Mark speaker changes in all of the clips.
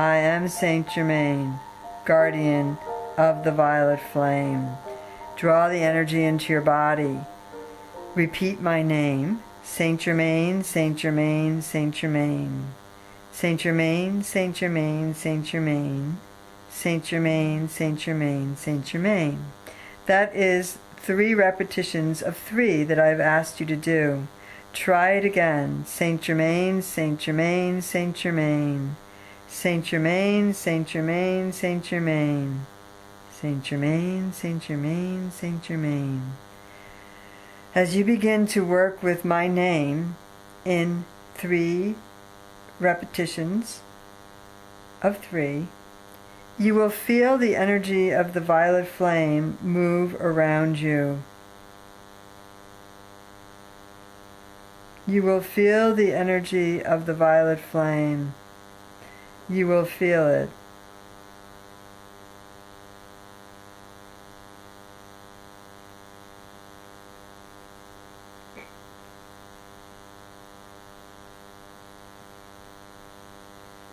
Speaker 1: I am Saint Germaine, guardian of the violet flame. Draw the energy into your body. Repeat my name, Saint Germaine, Saint Germaine, Saint Germaine. Saint Germaine, Saint Germaine, Saint Germaine. Saint Germaine, Saint Germaine, Saint Germaine. That is 3 repetitions of 3 that I've asked you to do. Try it again. Saint Germaine, Saint Germaine, Saint Germaine. Saint Germaine, Saint Germaine, Saint Germaine. Saint Germaine, Saint Germaine, Saint Germaine. As you begin to work with my name in 3 repetitions of 3, you will feel the energy of the violet flame move around you. You will feel the energy of the violet flame. You will feel it.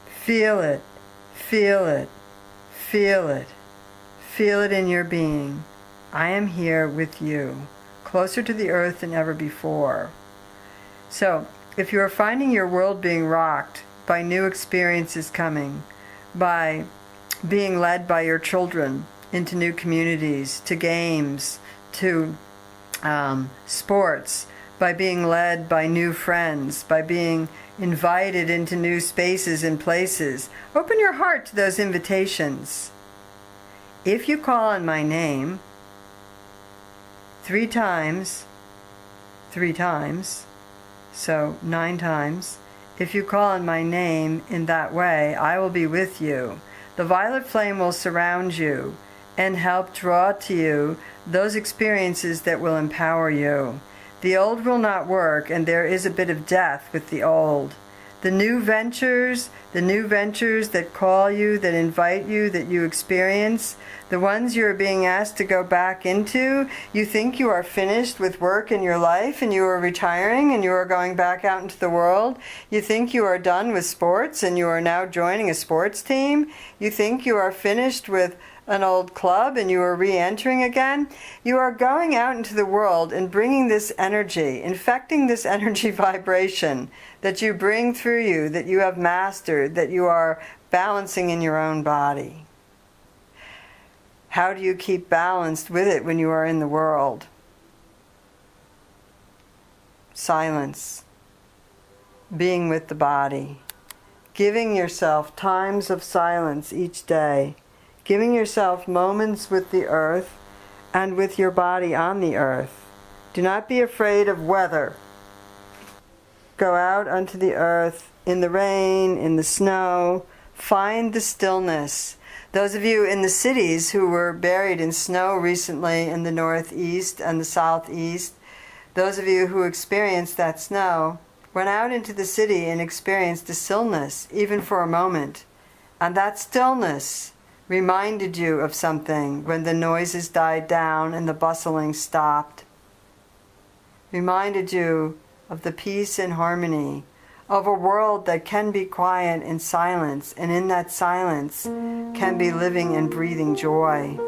Speaker 1: Feel it. Feel it. Feel it. Feel it in your being. I am here with you, closer to the earth than ever before. So, if you are finding your world being rocked by new experiences coming, by being led by your children into new communities, to games, to sports, by being led by new friends, by being invited into new spaces and places, open your heart to those invitations. If you call on my name 3 times, so 9 times, if you call on my name in that way, I will be with you. The violet flame will surround you and help draw to you those experiences that will empower you. The old will not work, and there is a bit of death with the old. The new ventures that call you, that invite you, that you experience, the ones you are being asked to go back into, you think you are finished with work in your life and you are retiring and you are going back out into the world. You think you are done with sports and you are now joining a sports team. You think you are finished with an old club and you are re-entering again. You are going out into the world and bringing this energy, infecting this energy vibration that you bring through you, that you have mastered, that you are balancing in your own body. How do you keep balanced with it when you are in the world? Silence. Being with the body. Giving yourself times of silence each day. Giving yourself moments with the earth and with your body on the earth. Do not be afraid of weather. Go out onto the earth, in the rain, in the snow. Find the stillness. Those of you in the cities who were buried in snow recently in the northeast and the southeast, those of you who experienced that snow, went out into the city and experienced the stillness, even for a moment. And that stillness reminded you of something when the noises died down and the bustling stopped. Reminded you of the peace and harmony of a world that can be quiet in silence, and in that silence can be living and breathing joy.